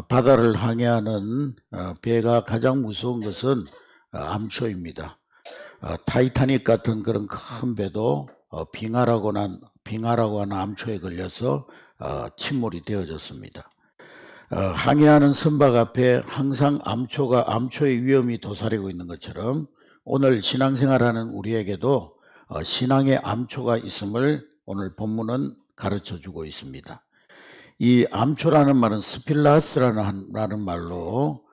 바다를 항해하는 배가 가장 무서운 것은 암초입니다. 타이타닉 같은 그런 큰 배도 빙하라고 하는 암초에 걸려서 침몰이 되어졌습니다. 항해하는 선박 앞에 항상 암초의 위험이 도사리고 있는 것처럼 오늘 신앙생활하는 우리에게도 신앙의 암초가 있음을 오늘 본문은 가르쳐주고 있습니다. 이 암초라는 말은 스필라스라는 말로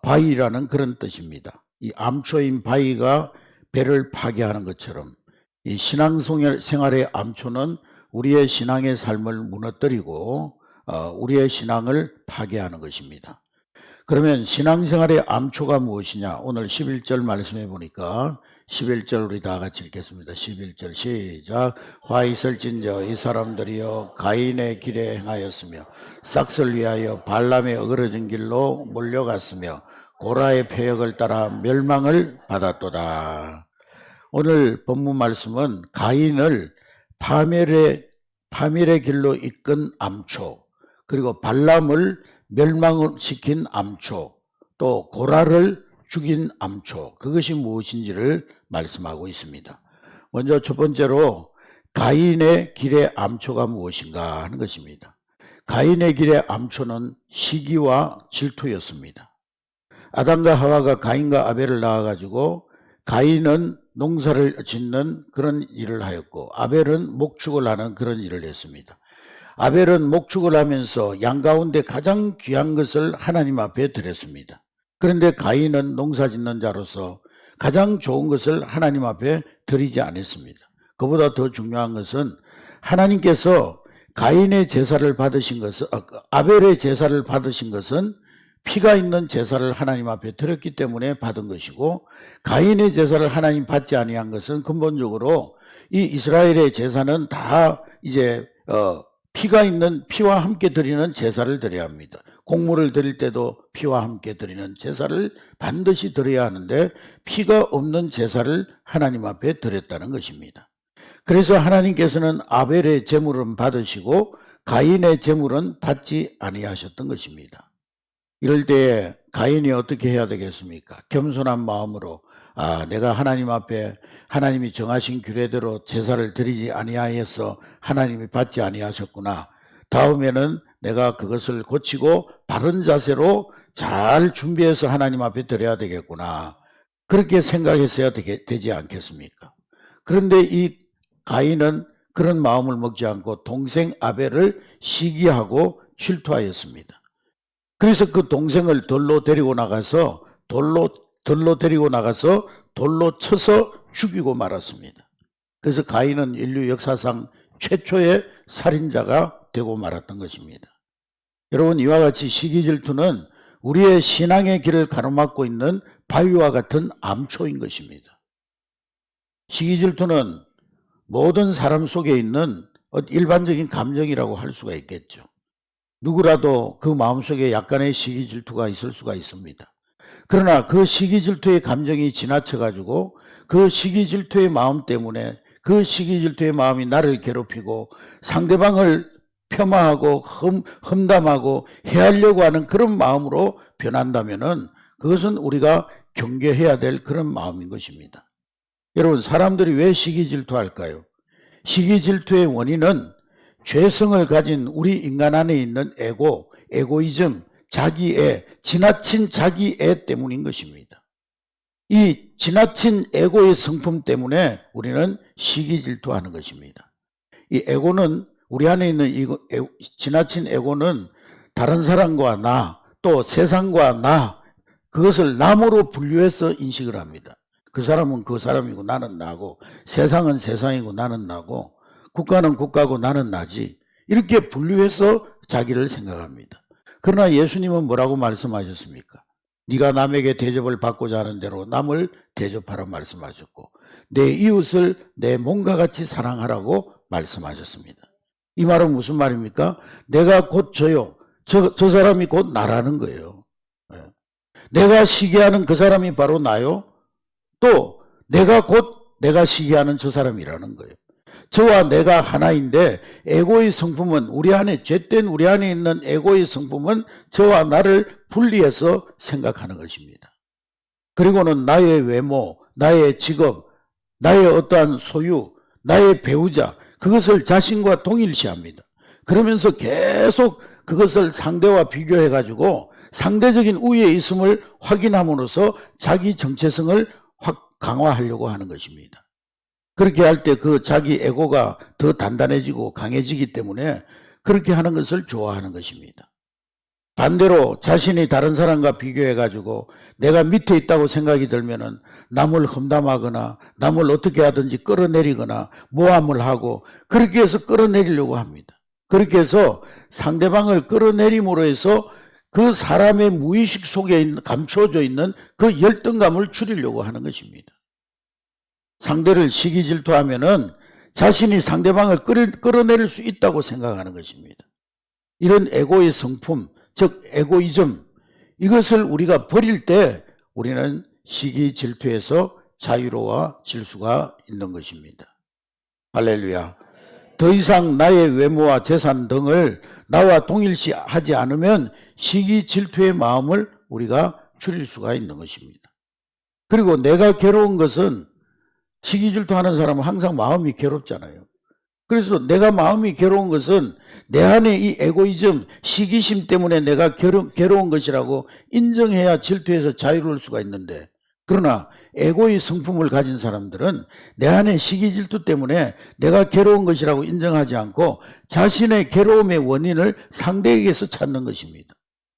바위라는 그런 뜻입니다. 이 암초인 바위가 배를 파괴하는 것처럼 이 신앙생활의 암초는 우리의 신앙의 삶을 무너뜨리고 우리의 신앙을 파괴하는 것입니다. 그러면 신앙생활의 암초가 무엇이냐? 오늘 11절 말씀해 보니까 11절 우리 다 같이 읽겠습니다. 11절 시작. 화 있을진저 이 사람들이여 가인의 길에 행하였으며 싹을 위하여 발람의 어그러진 길로 몰려갔으며 고라의 패역을 따라 멸망을 받았도다. 오늘 본문 말씀은 가인을 파멸의 길로 이끈 암초, 그리고 발람을 멸망을 시킨 암초, 또 고라를 죽인 암초, 그것이 무엇인지를 말씀하고 있습니다. 먼저 첫 번째로 가인의 길의 암초가 무엇인가 하는 것입니다. 가인의 길의 암초는 시기와 질투였습니다. 아담과 하와가 가인과 아벨을 낳아가지고 가인은 농사를 짓는 그런 일을 하였고 아벨은 목축을 하는 그런 일을 했습니다. 아벨은 목축을 하면서 양 가운데 가장 귀한 것을 하나님 앞에 드렸습니다. 그런데 가인은 농사 짓는 자로서 가장 좋은 것을 하나님 앞에 드리지 않았습니다. 그보다 더 중요한 것은 하나님께서 가인의 제사를 받으신 것은 아벨의 제사를 받으신 것은 피가 있는 제사를 하나님 앞에 드렸기 때문에 받은 것이고, 가인의 제사를 하나님 받지 아니한 것은 근본적으로 이 이스라엘의 제사는 다 이제 피와 함께 드리는 제사를 드려야 합니다. 곡물을 드릴 때도 피와 함께 드리는 제사를 반드시 드려야 하는데 피가 없는 제사를 하나님 앞에 드렸다는 것입니다. 그래서 하나님께서는 아벨의 제물은 받으시고 가인의 제물은 받지 아니하셨던 것입니다. 이럴 때 가인이 어떻게 해야 되겠습니까? 겸손한 마음으로 내가 하나님 앞에 하나님이 정하신 규례대로 제사를 드리지 아니하여서 하나님이 받지 아니하셨구나. 다음에는 내가 그것을 고치고 바른 자세로 잘 준비해서 하나님 앞에 드려야 되겠구나. 그렇게 생각했어야 되지 않겠습니까? 그런데 이 가인은 그런 마음을 먹지 않고 동생 아벨을 시기하고 질투하였습니다. 그래서 그 동생을 돌로 데리고 나가서 돌로 쳐서 죽이고 말았습니다. 그래서 가인은 인류 역사상 최초의 살인자가 되고 말았던 것입니다. 여러분, 이와 같이 시기 질투는 우리의 신앙의 길을 가로막고 있는 바위와 같은 암초인 것입니다. 시기 질투는 모든 사람 속에 있는 일반적인 감정이라고 할 수가 있겠죠. 누구라도 그 마음속에 약간의 시기 질투가 있을 수가 있습니다. 그러나 그 시기 질투의 감정이 지나쳐가지고 그 시기 질투의 마음 때문에 그 시기 질투의 마음이 나를 괴롭히고 상대방을 폄하하고 험담하고 해하려고 하는 그런 마음으로 변한다면은 그것은 우리가 경계해야 될 그런 마음인 것입니다. 여러분, 사람들이 왜 시기 질투할까요? 시기 질투의 원인은 죄성을 가진 우리 인간 안에 있는 에고이즘, 자기애, 지나친 자기애 때문인 것입니다. 이 지나친 에고의 성품 때문에 우리는 시기 질투하는 것입니다. 이 에고는, 우리 안에 있는 지나친 에고는 다른 사람과 나, 또 세상과 나, 그것을 남으로 분류해서 인식을 합니다. 그 사람은 그 사람이고 나는 나고, 세상은 세상이고 나는 나고, 국가는 국가고 나는 나지, 이렇게 분류해서 자기를 생각합니다. 그러나 예수님은 뭐라고 말씀하셨습니까? 네가 남에게 대접을 받고자 하는 대로 남을 대접하라 말씀하셨고, 내 이웃을 내 몸과 같이 사랑하라고 말씀하셨습니다. 이 말은 무슨 말입니까? 내가 곧 저요, 저 사람이 곧 나라는 거예요. 내가 시기하는 그 사람이 바로 나요, 또 내가 곧 내가 시기하는 저 사람이라는 거예요. 저와 내가 하나인데 에고의 성품은 죄된 우리 안에 있는 에고의 성품은 저와 나를 분리해서 생각하는 것입니다. 그리고는 나의 외모, 나의 직업, 나의 어떠한 소유, 나의 배우자, 그것을 자신과 동일시합니다. 그러면서 계속 그것을 상대와 비교해가지고 상대적인 우위에 있음을 확인함으로써 자기 정체성을 확 강화하려고 하는 것입니다. 그렇게 할 때 그 자기 에고가 더 단단해지고 강해지기 때문에 그렇게 하는 것을 좋아하는 것입니다. 반대로 자신이 다른 사람과 비교해가지고 내가 밑에 있다고 생각이 들면은 남을 험담하거나 남을 어떻게 하든지 끌어내리거나 모함을 하고 그렇게 해서 끌어내리려고 합니다. 그렇게 해서 상대방을 끌어내림으로 해서 그 사람의 무의식 속에 감춰져 있는 그 열등감을 줄이려고 하는 것입니다. 상대를 시기 질투하면은 자신이 상대방을 끌어내릴 수 있다고 생각하는 것입니다. 이런 에고의 성품, 즉 에고이즘, 이것을 우리가 버릴 때 우리는 시기 질투에서 자유로워질 수가 있는 것입니다. 할렐루야. 더 이상 나의 외모와 재산 등을 나와 동일시하지 않으면 시기 질투의 마음을 우리가 줄일 수가 있는 것입니다. 그리고 내가 괴로운 것은 시기 질투하는 사람은 항상 마음이 괴롭잖아요. 그래서 내가 마음이 괴로운 것은 내 안에 이 에고이즘, 시기심 때문에 내가 괴로운 것이라고 인정해야 질투에서 자유로울 수가 있는데, 그러나 에고의 성품을 가진 사람들은 내 안에 시기 질투 때문에 내가 괴로운 것이라고 인정하지 않고 자신의 괴로움의 원인을 상대에게서 찾는 것입니다.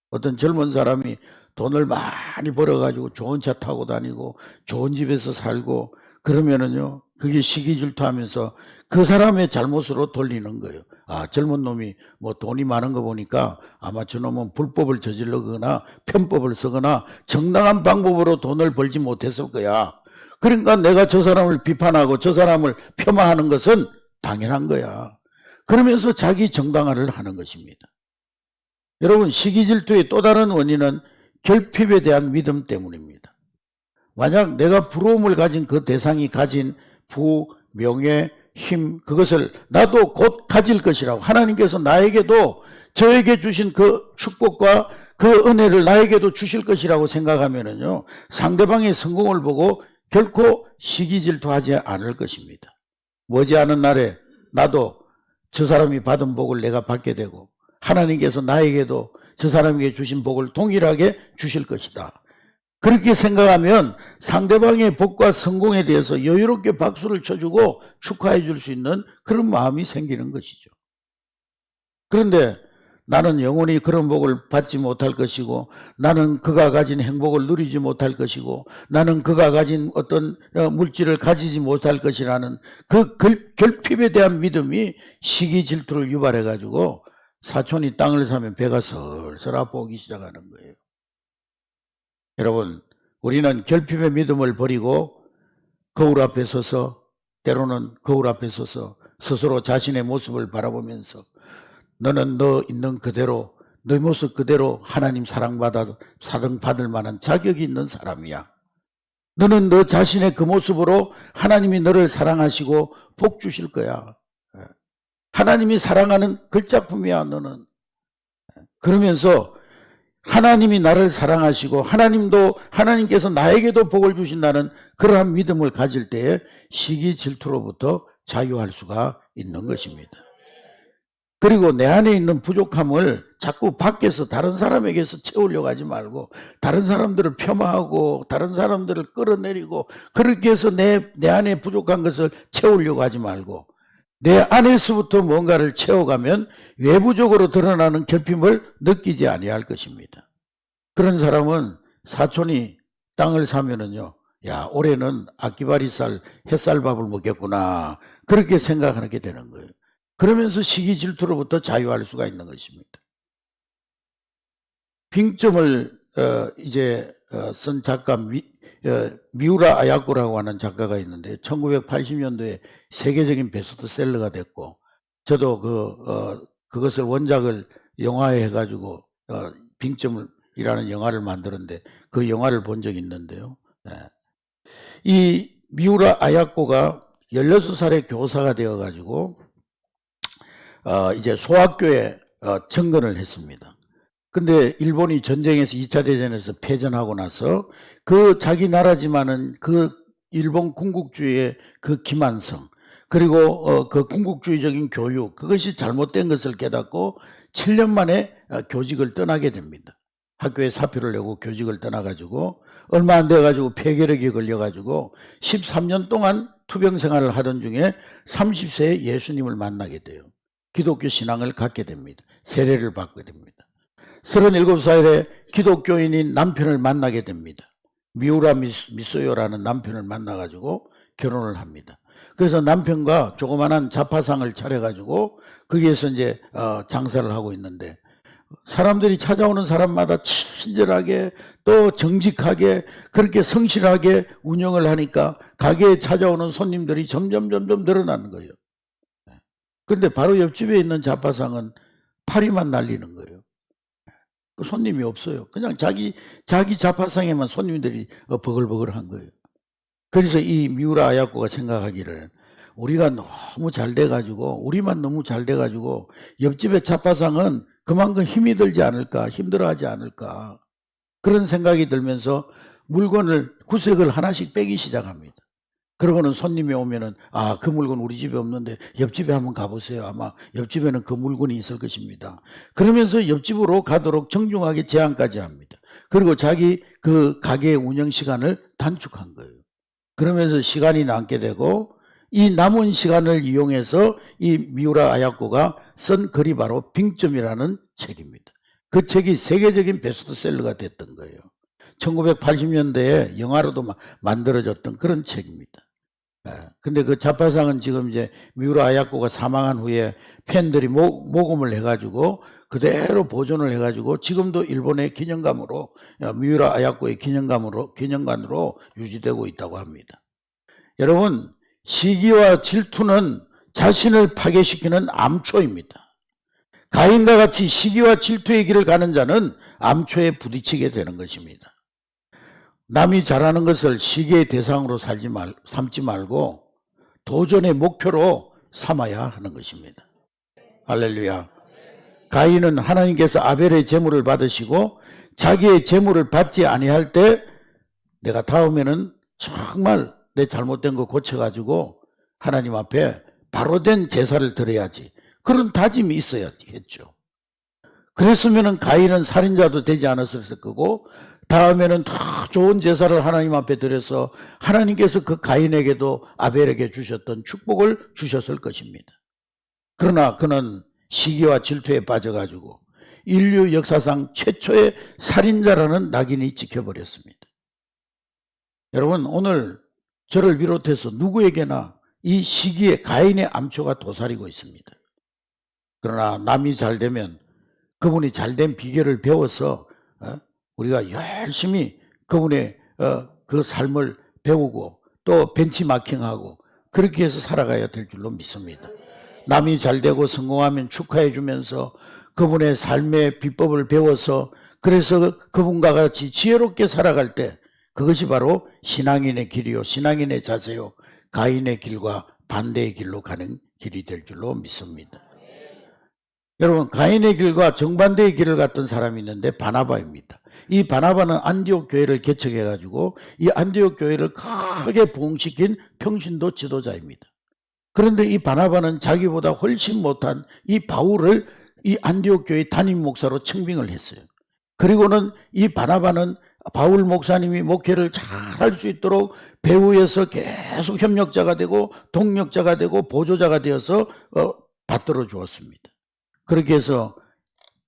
어떤 젊은 사람이 돈을 많이 벌어가지고 좋은 차 타고 다니고 좋은 집에서 살고 그러면은요, 그게 시기 질투하면서 그 사람의 잘못으로 돌리는 거예요. 아, 젊은 놈이 뭐 돈이 많은 거 보니까 아마 저놈은 불법을 저지르거나 편법을 쓰거나 정당한 방법으로 돈을 벌지 못했을 거야. 그러니까 내가 저 사람을 비판하고 저 사람을 폄하하는 것은 당연한 거야. 그러면서 자기 정당화를 하는 것입니다. 여러분, 시기 질투의 또 다른 원인은 결핍에 대한 믿음 때문입니다. 만약 내가 부러움을 가진 그 대상이 가진 부, 명예, 힘, 그것을 나도 곧 가질 것이라고 하나님께서 나에게도 저에게 주신 그 축복과 그 은혜를 나에게도 주실 것이라고 생각하면은요, 상대방의 성공을 보고 결코 시기 질투하지 않을 것입니다. 머지않은 날에 나도 저 사람이 받은 복을 내가 받게 되고 하나님께서 나에게도 저 사람에게 주신 복을 동일하게 주실 것이다. 그렇게 생각하면 상대방의 복과 성공에 대해서 여유롭게 박수를 쳐주고 축하해 줄 수 있는 그런 마음이 생기는 것이죠. 그런데 나는 영원히 그런 복을 받지 못할 것이고 나는 그가 가진 행복을 누리지 못할 것이고 나는 그가 가진 어떤 물질을 가지지 못할 것이라는 그 결핍에 대한 믿음이 시기 질투를 유발해 가지고 사촌이 땅을 사면 배가 설설 아파오기 시작하는 거예요. 여러분, 우리는 결핍의 믿음을 버리고 거울 앞에 서서, 때로는 거울 앞에 서서 스스로 자신의 모습을 바라보면서 너는 너 있는 그대로, 너 모습 그대로 하나님 사랑받을 만한 자격이 있는 사람이야. 너는 너 자신의 그 모습으로 하나님이 너를 사랑하시고 복 주실 거야. 하나님이 사랑하는 글작품이야, 너는. 그러면서 하나님이 나를 사랑하시고 하나님께서 나에게도 복을 주신다는 그러한 믿음을 가질 때에 시기 질투로부터 자유할 수가 있는 것입니다. 그리고 내 안에 있는 부족함을 자꾸 밖에서 다른 사람에게서 채우려고 하지 말고 다른 사람들을 폄하하고 다른 사람들을 끌어내리고 그렇게 해서 내 안에 부족한 것을 채우려고 하지 말고 내 안에서부터 뭔가를 채워가면 외부적으로 드러나는 결핍을 느끼지 아니할 것입니다. 그런 사람은 사촌이 땅을 사면은요, 야, 올해는 아끼바리살 햇살밥을 먹겠구나. 그렇게 생각하게 되는 거예요. 그러면서 시기 질투로부터 자유할 수가 있는 것입니다. 빙점을 쓴 작가 미우라 아야코라고 하는 작가가 있는데 1980년도에 세계적인 베스트셀러가 됐고 저도 그것을 원작을 영화에 해가지고 빙점이라는 영화를 만들었는데 그 영화를 본 적이 있는데요. 이 미우라 아야코가 16살에 교사가 되어가지고 이제 소학교에 정근을 했습니다. 근데 일본이 전쟁에서 2차 대전에서 패전하고 나서 그 자기 나라지만은 그 일본 군국주의의 그 기만성, 그리고 그 군국주의적인 교육, 그것이 잘못된 것을 깨닫고 7년 만에 교직을 떠나게 됩니다. 학교에 사표를 내고 교직을 떠나가지고 얼마 안 돼가지고 폐결핵이 걸려가지고 13년 동안 투병 생활을 하던 중에 30세에 예수님을 만나게 돼요. 기독교 신앙을 갖게 됩니다. 세례를 받게 됩니다. 37살에 기독교인인 남편을 만나게 됩니다. 미우라 미소요라는 남편을 만나가지고 결혼을 합니다. 그래서 남편과 조그만한 자파상을 차려가지고 거기에서 이제 장사를 하고 있는데, 사람들이 찾아오는 사람마다 친절하게 또 정직하게 그렇게 성실하게 운영을 하니까 가게에 찾아오는 손님들이 점점 늘어나는 거예요. 근데 바로 옆집에 있는 자파상은 파리만 날리는 거예요. 손님이 없어요. 그냥 자기 자파상에만 손님들이 버글버글한 거예요. 그래서 이 미우라 아야코가 생각하기를, 우리가 너무 잘 돼가지고, 우리만 너무 잘 돼가지고 옆집의 자파상은 그만큼 힘이 들지 않을까, 힘들어하지 않을까, 그런 생각이 들면서 물건을, 구색을 하나씩 빼기 시작합니다. 그러고는 손님이 오면은, 그 물건 우리 집에 없는데 옆집에 한번 가보세요. 아마 옆집에는 그 물건이 있을 것입니다. 그러면서 옆집으로 가도록 정중하게 제안까지 합니다. 그리고 자기 그 가게의 운영 시간을 단축한 거예요. 그러면서 시간이 남게 되고, 이 남은 시간을 이용해서 이 미우라 아야코가 쓴 글이 바로 빙점이라는 책입니다. 그 책이 세계적인 베스트셀러가 됐던 거예요. 1980년대에 영화로도 만들어졌던 그런 책입니다. 근데 그 자파상은 지금 이제 미우라 아야코가 사망한 후에 팬들이 모금을 해가지고 그대로 보존을 해가지고 지금도 일본의 기념관으로, 미우라 아야코의 기념관으로 유지되고 있다고 합니다. 여러분, 시기와 질투는 자신을 파괴시키는 암초입니다. 가인과 같이 시기와 질투의 길을 가는 자는 암초에 부딪히게 되는 것입니다. 남이 잘하는 것을 시기의 대상으로 삼지 말고 도전의 목표로 삼아야 하는 것입니다. 할렐루야. 가인은 하나님께서 아벨의 제물을 받으시고 자기의 제물을 받지 아니할 때, 내가 다음에는 정말 내 잘못된 거 고쳐가지고 하나님 앞에 바로 된 제사를 드려야지, 그런 다짐이 있어야겠죠. 그랬으면 가인은 살인자도 되지 않았을 거고, 다음에는 더 좋은 제사를 하나님 앞에 드려서 하나님께서 그 가인에게도 아벨에게 주셨던 축복을 주셨을 것입니다. 그러나 그는 시기와 질투에 빠져가지고 인류 역사상 최초의 살인자라는 낙인이 찍혀버렸습니다. 여러분, 오늘 저를 비롯해서 누구에게나 이 시기에 가인의 암초가 도사리고 있습니다. 그러나 남이 잘 되면 그분이 잘된 비결을 배워서 우리가 열심히 그분의 그 삶을 배우고 또 벤치마킹하고 그렇게 해서 살아가야 될 줄로 믿습니다. 남이 잘되고 성공하면 축하해 주면서 그분의 삶의 비법을 배워서, 그래서 그분과 같이 지혜롭게 살아갈 때, 그것이 바로 신앙인의 길이요, 신앙인의 자세요, 가인의 길과 반대의 길로 가는 길이 될 줄로 믿습니다. 여러분, 가인의 길과 정반대의 길을 갔던 사람이 있는데 바나바입니다. 이 바나바는 안디옥 교회를 개척해가지고 이 안디옥 교회를 크게 부흥시킨 평신도 지도자입니다. 그런데 이 바나바는 자기보다 훨씬 못한 이 바울을 이 안디옥 교회 담임 목사로 청빙을 했어요. 그리고는 이 바나바는 바울 목사님이 목회를 잘할 수 있도록 배후에서 계속 협력자가 되고 동력자가 되고 보조자가 되어서 받들어 주었습니다. 그렇게 해서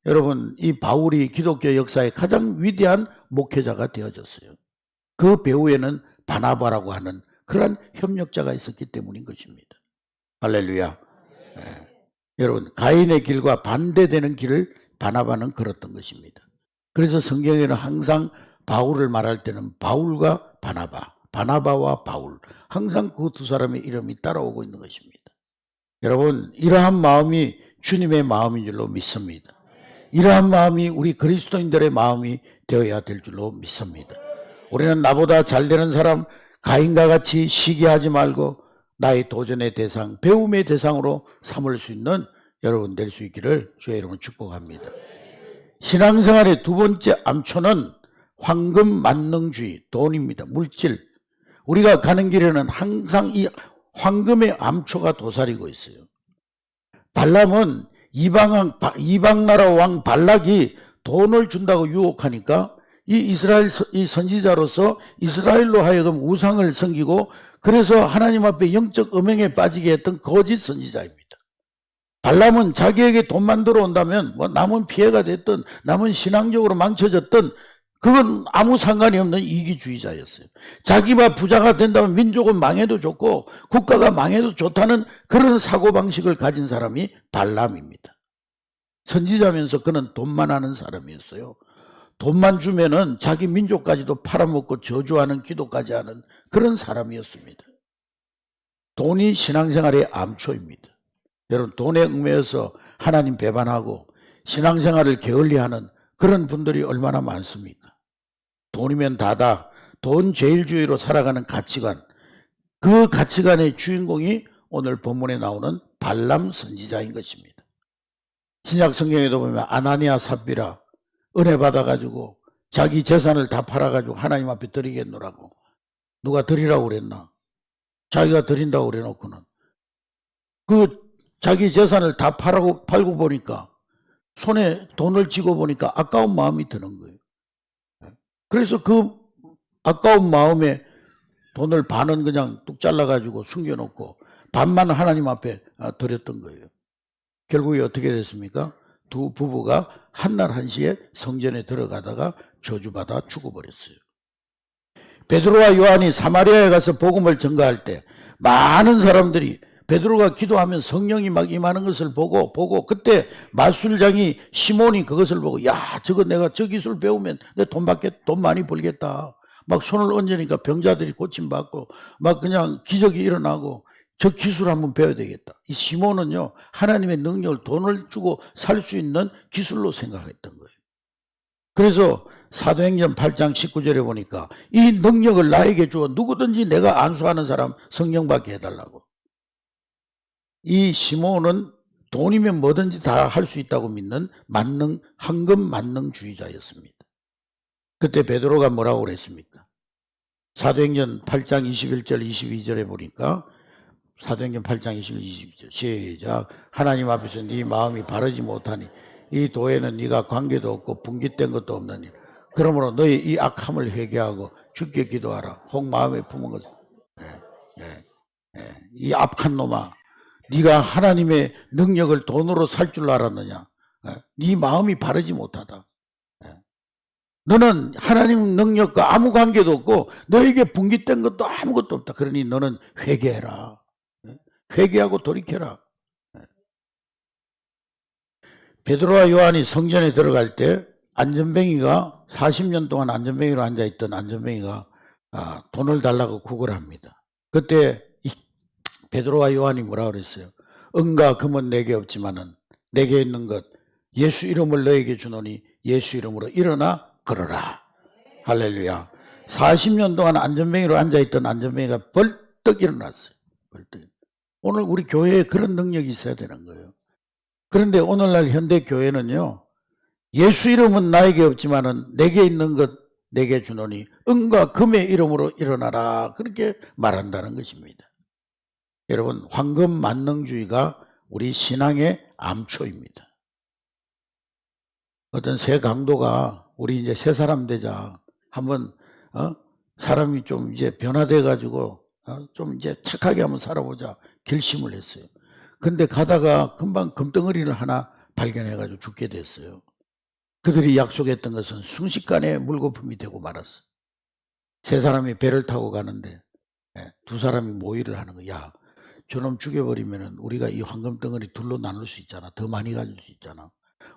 여러분, 이 바울이 기독교 역사의 가장 위대한 목회자가 되어졌어요. 그 배후에는 바나바라고 하는 그러한 협력자가 있었기 때문인 것입니다. 할렐루야. 여러분, 가인의 길과 반대되는 길을 바나바는 걸었던 것입니다. 그래서 성경에는 항상 바울을 말할 때는 바울과 바나바, 바나바와 바울, 항상 그 두 사람의 이름이 따라오고 있는 것입니다. 여러분, 이러한 마음이 주님의 마음인 줄로 믿습니다. 이러한 마음이 우리 그리스도인들의 마음이 되어야 될 줄로 믿습니다. 우리는 나보다 잘 되는 사람, 가인과 같이 시기하지 말고 나의 도전의 대상, 배움의 대상으로 삼을 수 있는 여러분 될 수 있기를 주의 이름으로 축복합니다. 신앙생활의 두 번째 암초는 황금 만능주의, 돈입니다. 물질. 우리가 가는 길에는 항상 이 황금의 암초가 도사리고 있어요. 발람은 이방 나라 왕 발락이 돈을 준다고 유혹하니까 이 이스라엘 이 선지자로서 이스라엘로 하여금 우상을 섬기고 그래서 하나님 앞에 영적 음행에 빠지게 했던 거짓 선지자입니다. 발람은 자기에게 돈만 들어온다면 뭐 남은 피해가 됐든 남은 신앙적으로 망쳐졌든 그건 아무 상관이 없는 이기주의자였어요. 자기가 부자가 된다면 민족은 망해도 좋고 국가가 망해도 좋다는 그런 사고방식을 가진 사람이 발람입니다. 선지자면서 그는 돈만 하는 사람이었어요. 돈만 주면은 자기 민족까지도 팔아먹고 저주하는 기도까지 하는 그런 사람이었습니다. 돈이 신앙생활의 암초입니다. 여러분 돈에 얽매여서 하나님 배반하고 신앙생활을 게을리하는 그런 분들이 얼마나 많습니까? 돈이면 다다. 돈 제일주의로 살아가는 가치관. 그 가치관의 주인공이 오늘 본문에 나오는 발람 선지자인 것입니다. 신약 성경에도 보면 아나니아 삽비라 은혜 받아가지고 자기 재산을 다 팔아가지고 하나님 앞에 드리겠노라고. 누가 드리라고 그랬나? 자기가 드린다고 그래놓고는 그 자기 재산을 다 팔고 보니까 손에 돈을 쥐고 보니까 아까운 마음이 드는 거예요. 그래서 그 아까운 마음에 돈을 반은 그냥 뚝 잘라가지고 숨겨놓고 반만 하나님 앞에 드렸던 거예요. 결국에 어떻게 됐습니까? 두 부부가 한날 한시에 성전에 들어가다가 저주받아 죽어버렸어요. 베드로와 요한이 사마리아에 가서 복음을 전가할 때 많은 사람들이 베드로가 기도하면 성령이 막 임하는 것을 보고 그때 마술장이 시몬이 그것을 보고 야 저거 내가 저 기술 배우면 내 돈 많이 벌겠다. 막 손을 얹으니까 병자들이 고침받고 막 그냥 기적이 일어나고 저 기술 한번 배워야 되겠다. 이 시몬은요 하나님의 능력을 돈을 주고 살 수 있는 기술로 생각했던 거예요. 그래서 사도행전 8장 19절에 보니까 이 능력을 나에게 주어 누구든지 내가 안수하는 사람 성령 받게 해달라고. 이 시몬은 돈이면 뭐든지 다 할 수 있다고 믿는 황금 만능주의자였습니다. 그때 베드로가 뭐라고 그랬습니까? 사도행전 8장 21절 22절에 보니까 사도행전 8장 21, 22절 시작. 하나님 앞에서 네 마음이 바르지 못하니 이 도에는 네가 관계도 없고 분깃된 것도 없느니 그러므로 너희 이 악함을 회개하고 주께 기도하라. 혹 마음에 품은 것을 이 악한 놈아 네가 하나님의 능력을 돈으로 살 줄 알았느냐? 네 마음이 바르지 못하다. 너는 하나님 능력과 아무 관계도 없고 너에게 분깃된 것도 아무것도 없다. 그러니 너는 회개해라. 회개하고 돌이켜라. 베드로와 요한이 성전에 들어갈 때 안전뱅이가 40년 동안 안전뱅이로 앉아있던 안전뱅이가 돈을 달라고 구걸을 합니다. 그때 베드로와 요한이 뭐라 그랬어요? 은과 금은 내게 없지만은 내게 있는 것 예수 이름을 너에게 주노니 예수 이름으로 일어나 걸어라. 할렐루야. 40년 동안 안전뱅이로 앉아있던 안전뱅이가 벌떡 일어났어요. 벌떡. 오늘 우리 교회에 그런 능력이 있어야 되는 거예요. 그런데 오늘날 현대 교회는요. 예수 이름은 나에게 없지만은 내게 있는 것 내게 주노니 은과 금의 이름으로 일어나라. 그렇게 말한다는 것입니다. 여러분 황금 만능주의가 우리 신앙의 암초입니다. 어떤 새 강도가 우리 이제 새 사람 되자 한번 사람이 좀 이제 변화돼 가지고 좀 이제 착하게 한번 살아보자 결심을 했어요. 근데 가다가 금방 금덩어리를 하나 발견해 가지고 죽게 됐어요. 그들이 약속했던 것은 순식간에 물거품이 되고 말았어. 세 사람이 배를 타고 가는데 두 사람이 모의를 하는 거야. 야, 저놈 죽여버리면 우리가 이 황금덩어리 둘로 나눌 수 있잖아. 더 많이 가질 수 있잖아.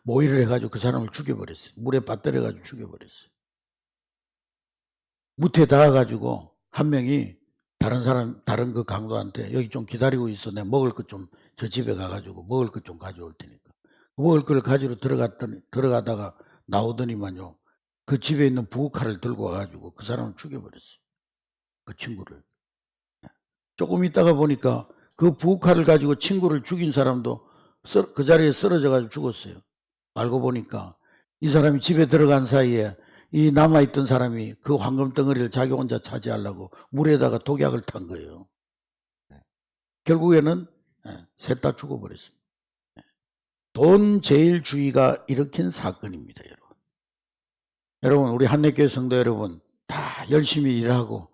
모의를 해가지고 그 사람을 죽여버렸어요. 물에 빠뜨려가지고 죽여버렸어요. 무태 닿아가지고 한 명이 다른 그 강도한테 여기 좀 기다리고 있어. 내가 먹을 것 좀 저 집에 가가지고 먹을 것 좀 가져올 테니까. 먹을 걸 가지러 들어가다가 나오더니만요. 그 집에 있는 부엌칼을 들고 와가지고 그 사람을 죽여버렸어요. 그 친구를. 조금 있다가 보니까 그 부엌칼을 가지고 친구를 죽인 사람도 그 자리에 쓰러져 가지고 죽었어요. 알고 보니까 이 사람이 집에 들어간 사이에 이 남아있던 사람이 그 황금덩어리를 자기 혼자 차지하려고 물에다가 독약을 탄 거예요. 결국에는 셋 다 죽어버렸습니다. 돈제일주의가 일으킨 사건입니다. 여러분 우리 한례교회 성도 여러분 다 열심히 일하고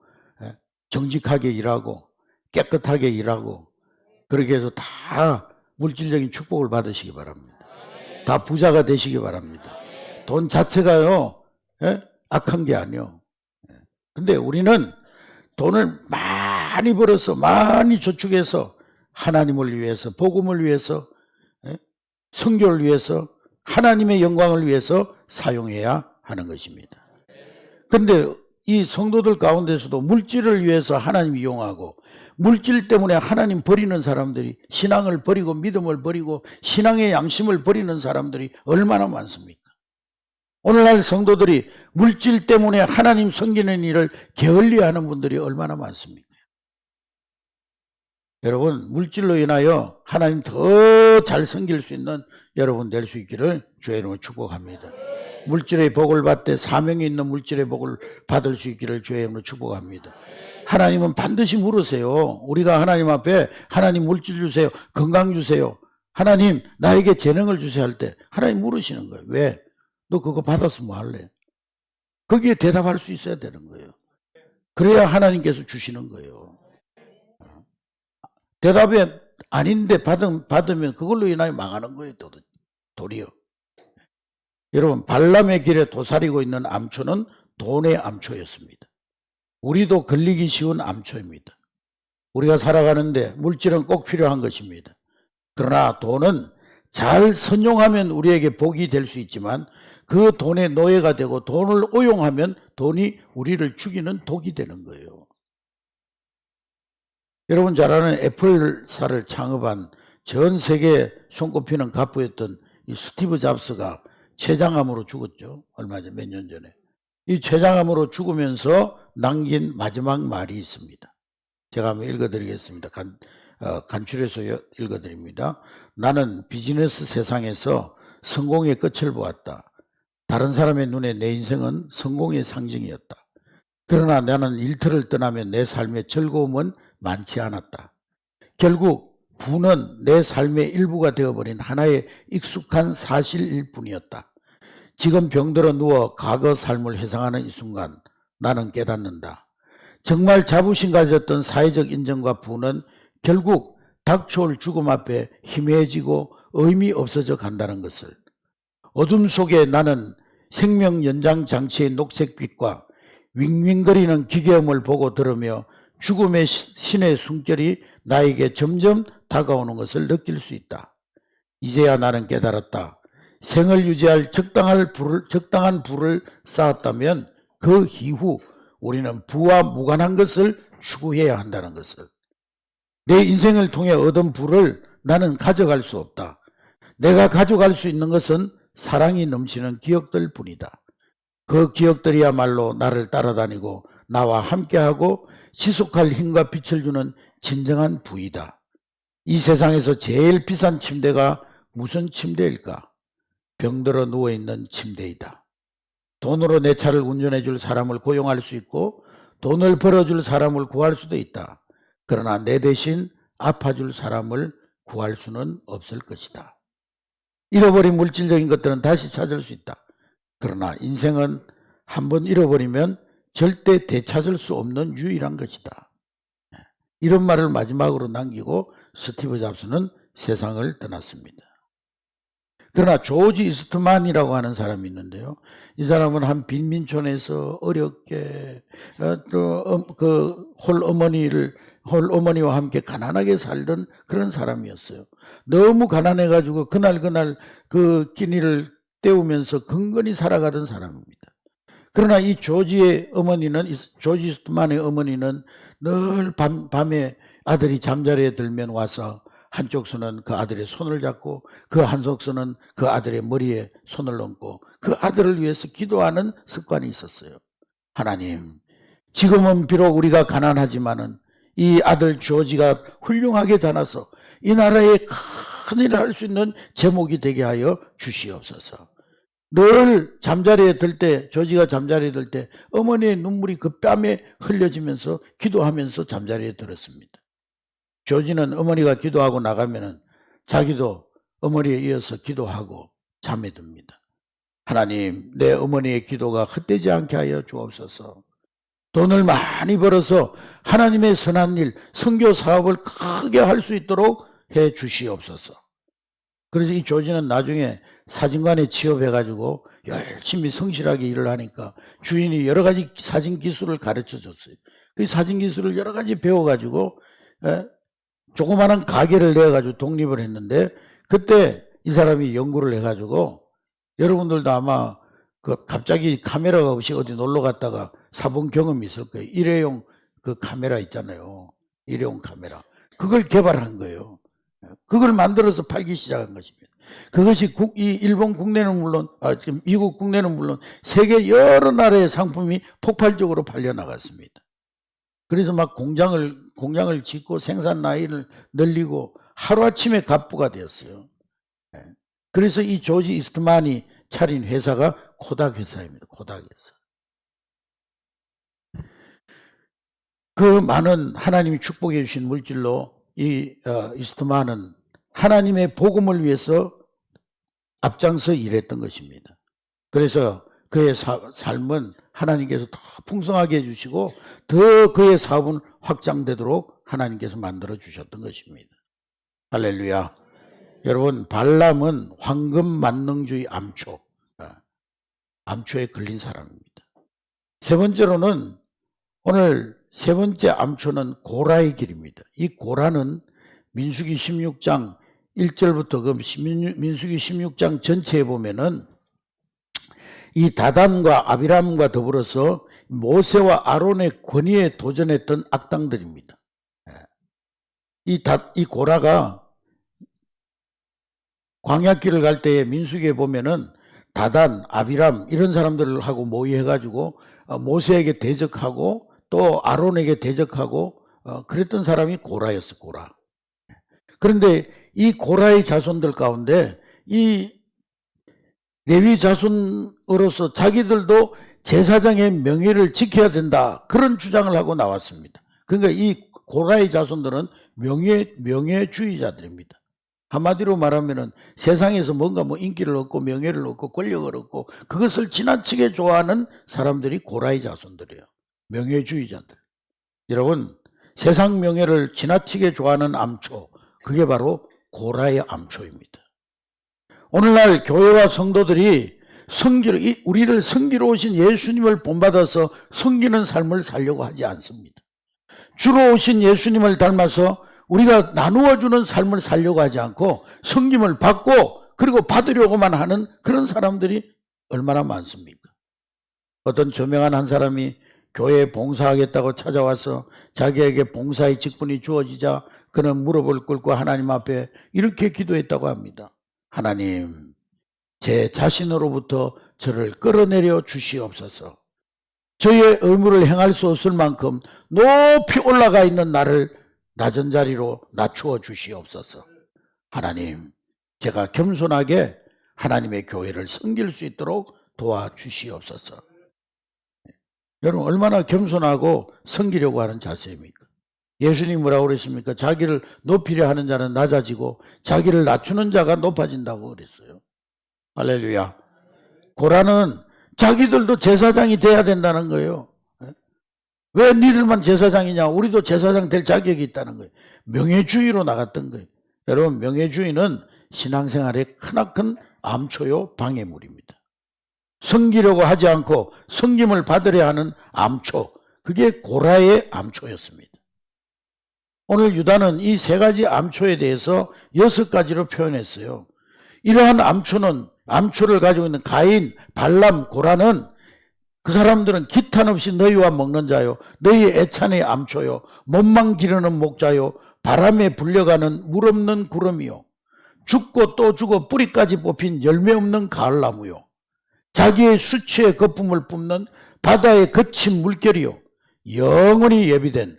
정직하게 일하고 깨끗하게 일하고 그렇게 해서 다 물질적인 축복을 받으시기 바랍니다. 다 부자가 되시기 바랍니다. 돈 자체가요 악한 게 아니요. 근데 우리는 돈을 많이 벌어서 많이 저축해서 하나님을 위해서 복음을 위해서 선교를 위해서 하나님의 영광을 위해서 사용해야 하는 것입니다. 그런데 이 성도들 가운데서도 물질을 위해서 하나님 이용하고 물질 때문에 하나님 버리는 사람들이 신앙을 버리고 믿음을 버리고 신앙의 양심을 버리는 사람들이 얼마나 많습니까? 오늘날 성도들이 물질 때문에 하나님 섬기는 일을 게을리하는 분들이 얼마나 많습니까? 여러분 물질로 인하여 하나님 더 잘 섬길 수 있는 여러분 될 수 있기를 주의 이름으로 축복합니다. 물질의 복을 받되 사명이 있는 물질의 복을 받을 수 있기를 주의 이름으로 축복합니다. 하나님은 반드시 물으세요. 우리가 하나님 앞에 하나님 물질 주세요. 건강 주세요. 하나님 나에게 재능을 주세요 할 때 하나님 물으시는 거예요. 왜? 너 그거 받았으면 뭐 할래? 거기에 대답할 수 있어야 되는 거예요. 그래야 하나님께서 주시는 거예요. 대답이 아닌데 받으면 그걸로 인하여 망하는 거예요. 도리어. 여러분 발람의 길에 도사리고 있는 암초는 돈의 암초였습니다. 우리도 걸리기 쉬운 암초입니다. 우리가 살아가는데 물질은 꼭 필요한 것입니다. 그러나 돈은 잘 선용하면 우리에게 복이 될 수 있지만 그 돈의 노예가 되고 돈을 오용하면 돈이 우리를 죽이는 독이 되는 거예요. 여러분 잘 아는 애플사를 창업한 전 세계에 손꼽히는 갑부였던 이 스티브 잡스가 췌장암으로 죽었죠. 얼마 전 몇 년 전에. 이 췌장암으로 죽으면서 남긴 마지막 말이 있습니다. 제가 한번 읽어드리겠습니다. 간추려서 읽어드립니다. 나는 비즈니스 세상에서 성공의 끝을 보았다. 다른 사람의 눈에 내 인생은 성공의 상징이었다. 그러나 나는 일터를 떠나면 내 삶의 즐거움은 많지 않았다. 결국 부는 내 삶의 일부가 되어버린 하나의 익숙한 사실일 뿐이었다. 지금 병들어 누워 과거 삶을 회상하는 이 순간 나는 깨닫는다. 정말 자부심 가졌던 사회적 인정과 부는 결국 닥쳐올 죽음 앞에 희미해지고 의미 없어져 간다는 것을. 어둠 속에 나는 생명 연장 장치의 녹색빛과 윙윙거리는 기계음을 보고 들으며 죽음의 신의 숨결이 나에게 점점 다가오는 것을 느낄 수 있다. 이제야 나는 깨달았다. 생을 유지할 적당한 부를 쌓았다면 그 이후 우리는 부와 무관한 것을 추구해야 한다는 것을. 내 인생을 통해 얻은 부를 나는 가져갈 수 없다. 내가 가져갈 수 있는 것은 사랑이 넘치는 기억들 뿐이다. 그 기억들이야말로 나를 따라다니고 나와 함께하고 지속할 힘과 빛을 주는 진정한 부이다. 이 세상에서 제일 비싼 침대가 무슨 침대일까? 병들어 누워있는 침대이다. 돈으로 내 차를 운전해 줄 사람을 고용할 수 있고 돈을 벌어줄 사람을 구할 수도 있다. 그러나 내 대신 아파줄 사람을 구할 수는 없을 것이다. 잃어버린 물질적인 것들은 다시 찾을 수 있다. 그러나 인생은 한번 잃어버리면 절대 되찾을 수 없는 유일한 것이다. 이런 말을 마지막으로 남기고 스티브 잡스는 세상을 떠났습니다. 그러나 조지 이스트만이라고 하는 사람이 있는데요. 이 사람은 한 빈민촌에서 어렵게 홀어머니와 함께 가난하게 살던 그런 사람이었어요. 너무 가난해가지고 그날 그 끼니를 때우면서 근근히 살아가던 사람입니다. 그러나 이 조지 이스트만의 어머니는 늘 밤에 아들이 잠자리에 들면 와서 한쪽 손은 그 아들의 손을 잡고 그 한쪽 손은 그 아들의 머리에 손을 얹고 그 아들을 위해서 기도하는 습관이 있었어요. 하나님, 지금은 비록 우리가 가난하지만은 이 아들 조지가 훌륭하게 자라서 이 나라에 큰일을 할 수 있는 제목이 되게 하여 주시옵소서. 늘 잠자리에 들 때, 조지가 잠자리에 들 때 어머니의 눈물이 그 뺨에 흘려지면서 기도하면서 잠자리에 들었습니다. 조지는 어머니가 기도하고 나가면은 자기도 어머니에 이어서 기도하고 잠에 듭니다. 하나님, 내 어머니의 기도가 헛되지 않게 하여 주옵소서. 돈을 많이 벌어서 하나님의 선한 일, 선교 사업을 크게 할 수 있도록 해 주시옵소서. 그래서 이 조지는 나중에 사진관에 취업해가지고 열심히 성실하게 일을 하니까 주인이 여러 가지 사진 기술을 가르쳐 줬어요. 그 사진 기술을 여러 가지 배워가지고 조그마한 가게를 내가지고 독립을 했는데, 그때 이 사람이 연구를 해가지고, 여러분들도 아마 그 갑자기 카메라가 없이 어디 놀러 갔다가 사본 경험이 있을 거예요. 일회용 그 카메라 있잖아요. 일회용 카메라. 그걸 개발한 거예요. 그걸 만들어서 팔기 시작한 것입니다. 그것이 이 일본 국내는 물론, 미국 국내는 물론 세계 여러 나라의 상품이 폭발적으로 팔려 나갔습니다. 그래서 막 공장을 짓고 생산 라인을 늘리고 하루아침에 갑부가 되었어요. 그래서 이 조지 이스트만이 차린 회사가 코닥 회사입니다. 코닥 회사. 그 많은 하나님이 축복해 주신 물질로 이 이스트만은 하나님의 복음을 위해서 앞장서 일했던 것입니다. 그래서 그의 삶은 하나님께서 더 풍성하게 해주시고 더 그의 사업은 확장되도록 하나님께서 만들어 주셨던 것입니다. 할렐루야. 여러분, 발람은 황금 만능주의 암초에 걸린 사람입니다. 세 번째로는, 오늘 세 번째 암초는 고라의 길입니다. 이 고라는 민수기 16장 1절부터 그 민수기 16장 전체에 보면은 이 다단과 아비람과 더불어서 모세와 아론의 권위에 도전했던 악당들입니다. 이 고라가 광야길을 갈 때에 민수기에 보면은 다단, 아비람 이런 사람들하고 모의해가지고 모세에게 대적하고 또 아론에게 대적하고 그랬던 사람이 고라였어, 고라. 그런데 이 고라의 자손들 가운데 이 레위 자손으로서 자기들도 제사장의 명예를 지켜야 된다, 그런 주장을 하고 나왔습니다. 그러니까 이 고라의 자손들은 명예주의자들입니다. 한마디로 말하면은 세상에서 뭔가 인기를 얻고 명예를 얻고 권력을 얻고 그것을 지나치게 좋아하는 사람들이 고라의 자손들이에요. 명예주의자들. 여러분, 세상 명예를 지나치게 좋아하는 암초, 그게 바로 고라의 암초입니다. 오늘날 교회와 성도들이 우리를 섬기러 오신 예수님을 본받아서 섬기는 삶을 살려고 하지 않습니다. 주로 오신 예수님을 닮아서 우리가 나누어주는 삶을 살려고 하지 않고 섬김을 받고 그리고 받으려고만 하는 그런 사람들이 얼마나 많습니까? 어떤 저명한 한 사람이 교회에 봉사하겠다고 찾아와서 자기에게 봉사의 직분이 주어지자 그는 무릎을 꿇고 하나님 앞에 이렇게 기도했다고 합니다. 하나님, 제 자신으로부터 저를 끌어내려 주시옵소서. 저의 의무를 행할 수 없을 만큼 높이 올라가 있는 나를 낮은 자리로 낮추어 주시옵소서. 하나님, 제가 겸손하게 하나님의 교회를 섬길 수 있도록 도와주시옵소서. 여러분, 얼마나 겸손하고 섬기려고 하는 자세입니까? 예수님 뭐라고 그랬습니까? 자기를 높이려 하는 자는 낮아지고 자기를 낮추는 자가 높아진다고 그랬어요. 할렐루야. 고라는 자기들도 제사장이 돼야 된다는 거예요. 왜 니들만 제사장이냐? 우리도 제사장 될 자격이 있다는 거예요. 명예주의로 나갔던 거예요. 여러분, 명예주의는 신앙생활의 크나큰 암초요, 방해물입니다. 섬기려고 하지 않고 섬김을 받으려 하는 암초, 그게 고라의 암초였습니다. 오늘 유다는 이 세 가지 암초에 대해서 6가지로 표현했어요. 이러한 암초를 가지고 있는 가인, 발람, 고라는 그 사람들은 기탄 없이 너희와 먹는 자요, 너희 애찬의 암초요, 몸만 기르는 목자요, 바람에 불려가는 물 없는 구름이요, 죽고 또 죽어 뿌리까지 뽑힌 열매 없는 가을나무요, 자기의 수치의 거품을 뿜는 바다의 거친 물결이요, 영원히 예비된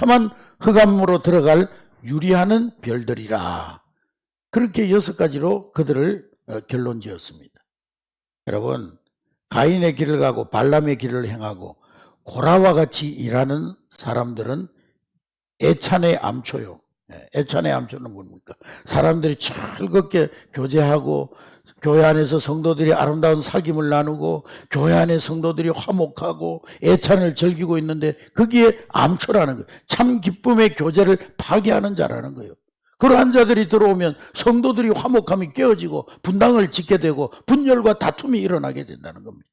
캄캄한 흑암으로 들어갈 유리하는 별들이라. 그렇게 6가지로 그들을 결론 지었습니다. 여러분, 가인의 길을 가고 발람의 길을 행하고 고라와 같이 일하는 사람들은 애찬의 암초요. 애찬의 암초는 뭡니까? 사람들이 즐겁게 교제하고 교회 안에서 성도들이 아름다운 사귐을 나누고 교회 안에 성도들이 화목하고 애찬을 즐기고 있는데 거기에 암초라는 거예요. 참 기쁨의 교제를 파괴하는 자라는 거예요. 그러한 자들이 들어오면 성도들이 화목함이 깨어지고 분당을 짓게 되고 분열과 다툼이 일어나게 된다는 겁니다.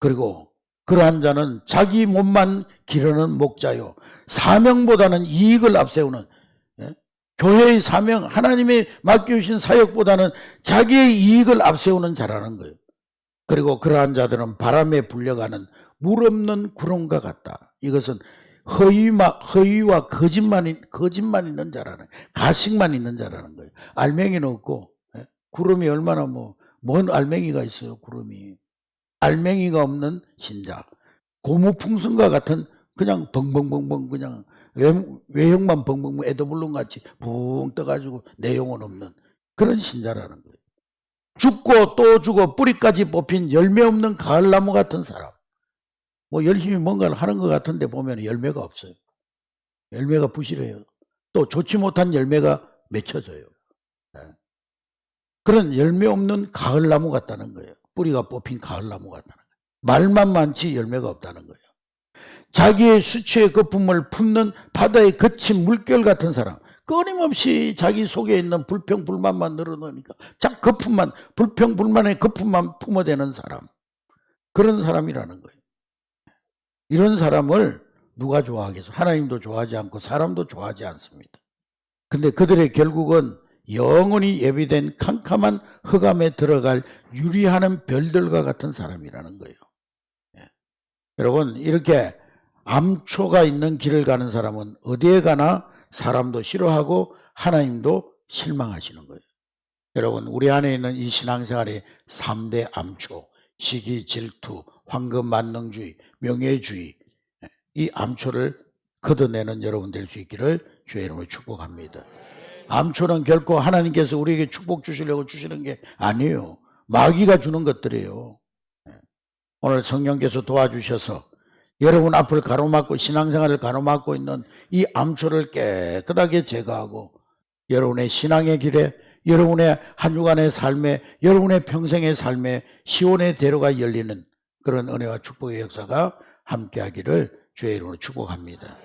그리고 그러한 자는 자기 몸만 기르는 목자요, 사명보다는 이익을 앞세우는, 교회의 사명, 하나님의 맡겨주신 사역보다는 자기의 이익을 앞세우는 자라는 거예요. 그리고 그러한 자들은 바람에 불려가는 물 없는 구름과 같다. 이것은 허위와 거짓만 있는 자라는, 가식만 있는 자라는 거예요. 알맹이는 없고, 구름이 얼마나 뭔 알맹이가 있어요, 구름이. 알맹이가 없는 신자, 고무풍선과 같은 그냥 벙벙벙벙 그냥 외형만 벙벙벙 에더블룬같이 붕 떠가지고 내용은 없는 그런 신자라는 거예요. 죽고 또 죽어 뿌리까지 뽑힌 열매 없는 가을나무 같은 사람. 열심히 뭔가를 하는 것 같은데 보면 열매가 없어요. 열매가 부실해요. 또 좋지 못한 열매가 맺혀져요. 그런 열매 없는 가을나무 같다는 거예요. 뿌리가 뽑힌 가을나무 같다는 거예요. 말만 많지 열매가 없다는 거예요. 자기의 수치의 거품을 품는 바다에 거친 물결 같은 사람. 끊임없이 자기 속에 있는 불평, 불만만 늘어놓으니까 불평, 불만의 거품만 품어대는 사람. 그런 사람이라는 거예요. 이런 사람을 누가 좋아하겠어? 하나님도 좋아하지 않고 사람도 좋아하지 않습니다. 근데 그들의 결국은 영원히 예비된 캄캄한 흑암에 들어갈 유리하는 별들과 같은 사람이라는 거예요. 여러분, 이렇게 암초가 있는 길을 가는 사람은 어디에 가나 사람도 싫어하고 하나님도 실망하시는 거예요. 여러분, 우리 안에 있는 이 신앙생활의 3대 암초, 시기, 질투, 황금 만능주의, 명예주의, 이 암초를 걷어내는 여러분 될 수 있기를 주의 이름으로 축복합니다. 암초는 결코 하나님께서 우리에게 축복 주시려고 주시는 게 아니에요. 마귀가 주는 것들이에요. 오늘 성령께서 도와주셔서 여러분 앞을 가로막고 신앙생활을 가로막고 있는 이 암초를 깨끗하게 제거하고 여러분의 신앙의 길에, 여러분의 한 주간의 삶에, 여러분의 평생의 삶에 시온의 대로가 열리는 그런 은혜와 축복의 역사가 함께하기를 주의 이름으로 축복합니다.